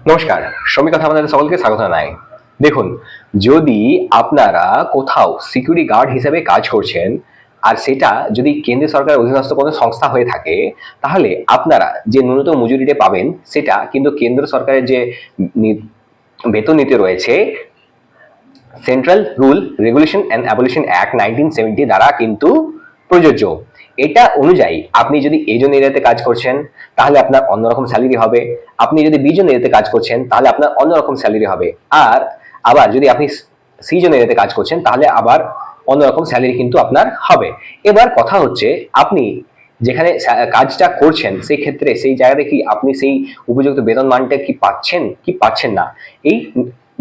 নমস্কার, শ্রমিক কথা আপনাদের সকলকে স্বাগত জানাই। দেখুন, যদি আপনারা কোথাও সিকিউরিটি গার্ড হিসেবে কাজ করছেন আর সেটা যদি কেন্দ্র সরকারের অধীনস্থ কোনো সংস্থা হয়ে থাকে, তাহলে আপনারা যে ন্যূনতম মজুরিটা পাবেন সেটা কিন্তু কেন্দ্র সরকারের যে বেতন নীতি রয়েছে, central rule regulation and abolition act 1970 দ্বারা কিন্তু প্রযোজ্য। এটা অনুযায়ী আপনি যদি এ জন এরিয়াতে কাজ করছেন তাহলে আপনার অন্যরকম স্যালারি হবে, আপনি যদি বি জন এরিয়াতে কাজ করছেন তাহলে আপনার অন্যরকম স্যালারি হবে, আর আবার যদি আপনি সি জন এরিয়াতে কাজ করছেন তাহলে আবার অন্যরকম স্যালারি কিন্তু আপনার হবে। এবার কথা হচ্ছে, আপনি যেখানে কাজটা করছেন সেই ক্ষেত্রে সেই জায়গাতে কি আপনি সেই উপযুক্ত বেতন মানটা কি পাচ্ছেন কি পাচ্ছেন না, এই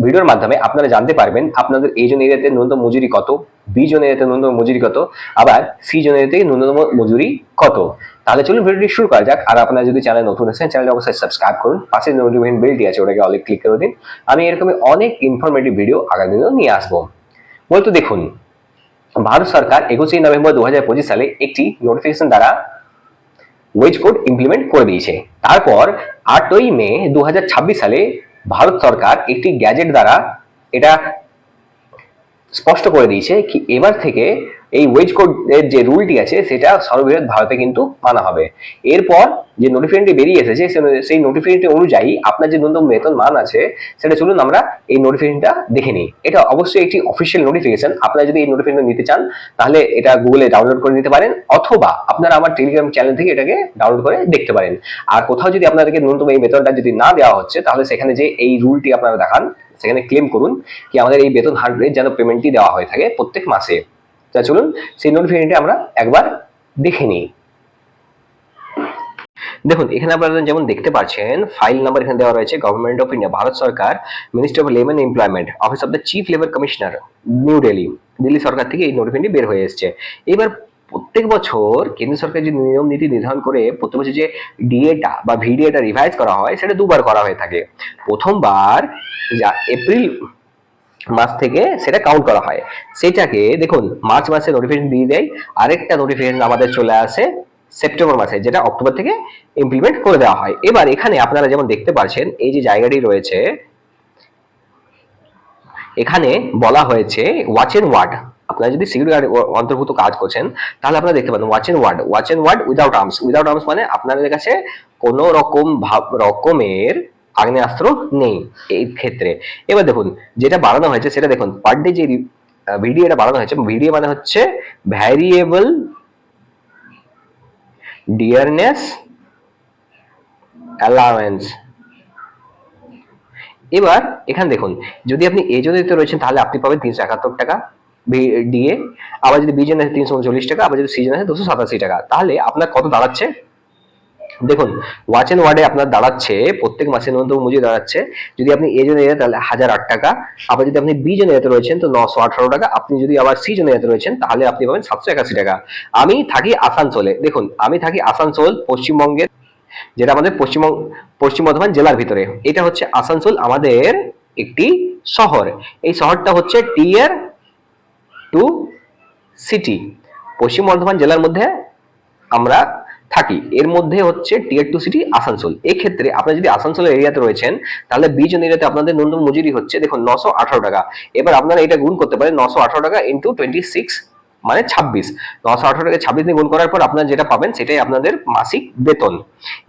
ভিডিওর মাধ্যমে আপনারা জানতে পারবেন আপনাদের এই জন এরিয়াতে ন্যূনতম মজুরি কত, বি জন এরিয়াতে ন্যূনতম মজুরি কত, আবার সি জন এরিয়াতে ন্যূনতম মজুরি কত। তাহলে চলুন ভিডিওটি শুরু করা যাক। আর আপনারা যদি চ্যানেল নতুন আছেন চ্যানেলটি অবশ্যই সাবস্ক্রাইব করুন, পাশে নোটিফিকেশন বেলটি আছে ওটাকে অল ক্লিক করে দিন। আমি এরকমই অনেক ইনফরমেটিভ ভিডিও আগামী দিনেও নিয়ে আসবো। বলতো দেখুন, ভারত সরকার 21 নভেম্বর 2025 সালে একটি নোটিফিকেশন দ্বারা ওয়েজ কোড ইমপ্লিমেন্ট করে দিয়েছে। তারপর 8ই মে 2026 সালে ভারত সরকার একটি গ্যাজেট দ্বারা এটা স্পষ্ট করে দিয়েছে কি এবার থেকে এই ওয়েজ কোডের যে রুলটি আছে সেটা সর্ববৃহৎ ভারতে কিন্তু মানা হবে। এরপর যে নোটিফিকেশনটি বেরিয়ে এসেছে সেই নোটিফিকেশনটি অনুযায়ী আপনার যে ন্যূনতম বেতন মান আছে সেটা চলুন আমরা এই নোটিফিকেশনটা দেখে নিই। এটা অবশ্যই একটি অফিসিয়াল নোটিফিকেশন। আপনারা যদি এই নোটিফিকেশন নিতে চান তাহলে এটা গুগলে ডাউনলোড করে নিতে পারেন, অথবা আপনারা আমার টেলিগ্রাম চ্যানেল থেকে এটাকে ডাউনলোড করে দেখতে পারেন। আর কোথাও যদি আপনাদেরকে ন্যূনতম এই বেতনটা যদি না দেওয়া হচ্ছে তাহলে সেখানে যে এই রুলটি আপনারা দেখান, সেখানে ক্লেম করুন কি আমাদের এই বেতন হার রেট যেন পেমেন্টটি দেওয়া হয়ে থাকে প্রত্যেক মাসে। তা চলুন সেই নোটিফিকেশনটি আমরা একবার দেখে নিই। দেখুন, এখানে আপনারা যেমন দেখতে পাচ্ছেন ফাইল নাম্বার এখানে দেওয়া রয়েছে, গভর্নমেন্ট অফ ইন্ডিয়া, ভারত সরকার, ministry of labour and employment, office of the chief labour commissioner, New Delhi. Delhi সরকার থেকে এই নোটিফিকেশনটি বের হয়ে এসেছে। এবার প্রত্যেক বছর কেন্দ্র সরকার যে নিয়ম নীতি নির্ধারণ করে প্রত্যেক বছর যে ডিএটা বা ভিডিএটা রিভাইজ করা হয় সেটা দুবার করা হয়ে থাকে। প্রথমবার যা এপ্রিল মাস থেকে সেটা কাউন্ট করা হয়, সেটাকে দেখুন মার্চ মাসে নোটিফিকেশন দিয়ে দেয়, আরেকটা নোটিফিকেশন আমাদের চলে আসে সেপ্টেম্বর মাসে, যেটা অক্টোবর থেকে ইমপ্লিমেন্ট করে দেওয়া হয়। এবার এখানে আপনারা যেমন দেখতে পাচ্ছেন এই যে জায়গাটি রয়েছে এখানে বলা হয়েছে ওয়াচ এন্ড ওয়ার্ড। আপনারা যদি সিকিউরিটি গার্ড অন্তর্ভুক্ত কাজ করছেন তাহলে আপনারা দেখতে পাবেন watch and ward, watch and ward without arms. Without arms মানে আপনাদের কাছে কোনো রকমের আগ্নেয়াস্ত্র নেই এই ক্ষেত্রে। এবার দেখুন যেটা বাড়ানো হয়েছে সেটা দেখুন, পার ডে যে ভিডিওটা বাড়ানো হয়েছে, ভিডিও মানে হচ্ছে ভ্যারিয়েবল ডিয়ারনেস অ্যালাওয়েন্স। এবার এখানে দেখুন যদি আপনি এ জনেতে রয়েছেন তাহলে আপনি পাবেন 371 টাকা ডিএ, আবার যদি বি জন আছে 339 টাকা, আবার যদি সি জন আছে 287 টাকা। তাহলে আপনার কত দাঁড়াচ্ছে দেখুন, ওয়াচ এন্ড ওয়ার্ডে আপনার দাঁড়াচ্ছে প্রত্যেক মাসে ন্যূনতম মজুরি দাঁড়াচ্ছে, যদি আপনি এ জন এরিয়াতে তাহলে 1008 টাকা, আবার যদি আপনি বি জন এরিয়াতে রয়েছেন তো 918 টাকা, আপনি যদি আবার সি জন এরিয়াতে রয়েছেন তাহলে আপনি পাবেন 781 টাকা। আমি থাকি আসানসোলে, দেখুন আমি থাকি আসানসোল পশ্চিমবঙ্গের, যেটা আমাদের পশ্চিম বর্ধমান জেলার ভিতরে। এটা হচ্ছে আসানসোল আমাদের একটি শহর, এই শহরটা হচ্ছে টিয়ার 2 সিটি, পশ্চিম বর্ধমান জেলার মধ্যে আমরা থাকি, এর মধ্যে হচ্ছে টিয়ার 2 সিটি আসানসোল। এক্ষেত্রে আপনারা যদি আসানসোলের এরিয়াতে রয়েছেন তাহলে বি জন এরিয়াতে আপনাদের ন্যূনতম মজুরি হচ্ছে দেখুন 918 টাকা। এবার আপনারা এটা গুণ করতে পারেন 918 টাকা ইন্টু 26 মানে 26, 918 টাকা 26 দিয়ে গুণ করার পর আপনারা যেটা পাবেন সেটাই আপনাদের মাসিক বেতন।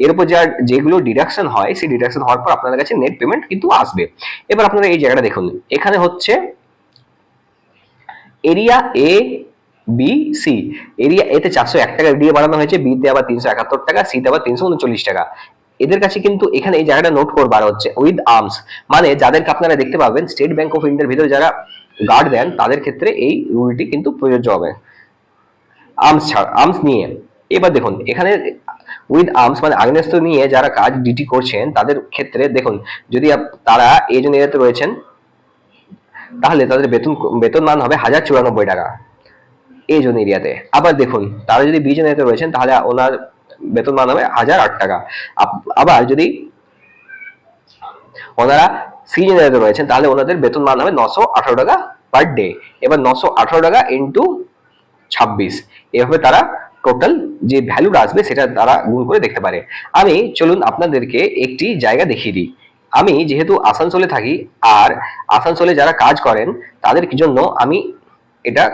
এর উপর যেগুলো ডিডাকশন হয় সেই ডিডাকশন হওয়ার পর আপনাদের কাছে নেট পেমেন্ট কিন্তু আসবে। এবার আপনারা এই জায়গাটা দেখুন, এখানে হচ্ছে area A B C. Area এতে 401 টাকা ডিএ বাড়ানো হয়েছে, বি তে আবার 371 টাকা, সি তে আবার 339 টাকা। এদের কাছে কিন্তু এখানে এই জায়গাটা নোট করবার হচ্ছে উইথ আর্মস, মানে যাদেরকে আপনারা দেখতে পাবেন স্টেট ব্যাংক অফ ইন্ডিয়ার ভিতরে যারা গার্ড দেন তাদের ক্ষেত্রে এই রুলটি কিন্তু প্রযোজ্য হবে আর্মস নিয়ে। এবার দেখুন এখানে উইথ আর্মস মানে আগ্নেয়াস্ত্র নিয়ে যারা কাজ ডিটি করছেন তাদের ক্ষেত্রে দেখুন যদি তারা এই জন এরিয়াতে রয়েছেন তাহলে তাদের বেতন মান হবে 1094 টাকা এই জন এরিয়াতে। আবার দেখুন তারা যদি বি জন এরিয়াতে রয়েছেন তাহলে ওনার বেতন মান হবে 1008 টাকা। আবার যদি ওনারা সি জন এরিয়াতে রয়েছেন তাহলে ওনাদের বেতন মান হবে 918 টাকা পার ডে। এবার 918 টাকা ইন্টু 26, এভাবে তারা টোটাল যে ভ্যালুটা আসবে সেটা তারা গুণ করে দেখতে পারে। আমি চলুন আপনাদেরকে একটি জায়গা দেখিয়ে দিই। আমি যেহেতু আসানসোলে থাকি, আর আসানসোলে যারা কাজ করেন তাদের জন্য আমি এটা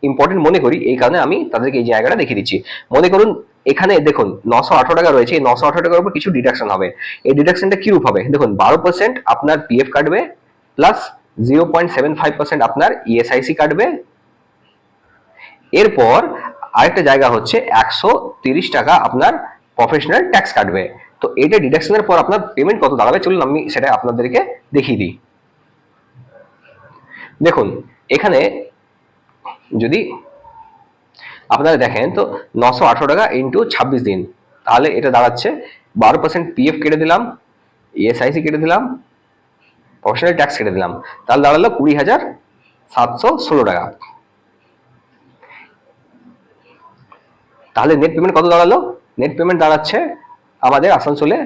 ইম্পর্টেন্ট মনে করি, এই কারণে আমি তাদেরকে এই জায়গাটা দেখিয়ে দিচ্ছি। মনে করুন এখানে দেখুন 918 টাকা রয়েছে, এই 918 টাকার উপর কিছু ডিডাকশন হবে। এই ডিডাকশনটা কিরূপ হবে দেখুন, 12% আপনার পিএফ কাটবে, প্লাস 0.75% আপনার ইএসআইসি কাটবে। এরপর আরেকটা জায়গা হচ্ছে 130 টাকা আপনার প্রফেশনাল ট্যাক্স কাটবে। তো এটা ডিডাকশনের পর আপনার পেমেন্ট কত দাঁড়াবে, চলুন আমি সেটা আপনাদেরকে দেখিয়ে দিই। দেখুন এখানে যদি আপনারা দেখেন তো 918 টাকা ইন্টু 26 দিন, তাহলে এটা দাঁড়াচ্ছে 12% পিএফ কেটে দিলাম, ইএসআইসি কেটে দিলাম, প্রফেশনাল ট্যাক্স কেটে দিলাম, তাহলে দাঁড়ালো 20,716 টাকা। তাহলে নেট পেমেন্ট কত দাঁড়ালো? নেট পেমেন্ট দাঁড়াচ্ছে আমাদের আসানসোলে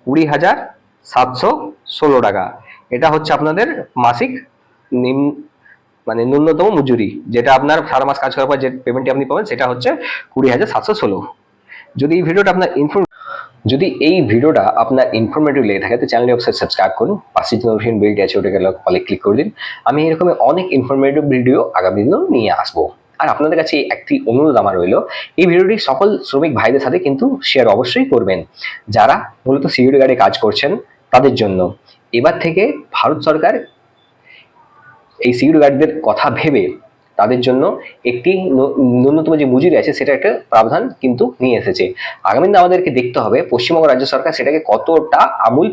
20,716 টাকা। এটা হচ্ছে আপনাদের মাসিক মানে ন্যূনতম মজুরি, যেটা আপনার 4 মাস কাজ করার পর যে পেমেন্টটি আপনি পাবেন সেটা হচ্ছে 20,716। যদি এই ভিডিওটা আপনার ইনফরমেটিভ লেগে থাকে তো চ্যানেলটি অবশ্যই সাবস্ক্রাইব করুন, পাশে যে নোটিফিকেশন বেলটি আছে ওটাকে অলে ক্লিক করে দিন। আমি এরকম অনেক ইনফরমেটিভ ভিডিও আগামী দিনেও নিয়ে আসবো। আর আপনাদের কাছে একটি অনুরোধ আমার রইলো, এই ভিডিওটি সকল শ্রমিক ভাইদের সাথে কিন্তু শেয়ার অবশ্যই করবেন, যারা মূলত সিকিউরিটি গার্ডে কাজ করছেন তাদের জন্য। এবার থেকে ভারত সরকার এই সিকিউরিটি গার্ডদের কথা ভেবে তাদের জন্য একটি ন্যূনতম যে মজুরি আছে সেটা একটা প্রাবধান কিন্তু নিয়ে এসেছে। আগামী দিনে আমাদেরকে দেখতে হবে পশ্চিমবঙ্গ রাজ্য সরকার সেটাকে কতটা আমূল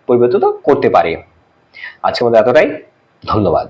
পরিবর্তিত করতে পারে। আজকের মধ্যে এতটাই, ধন্যবাদ।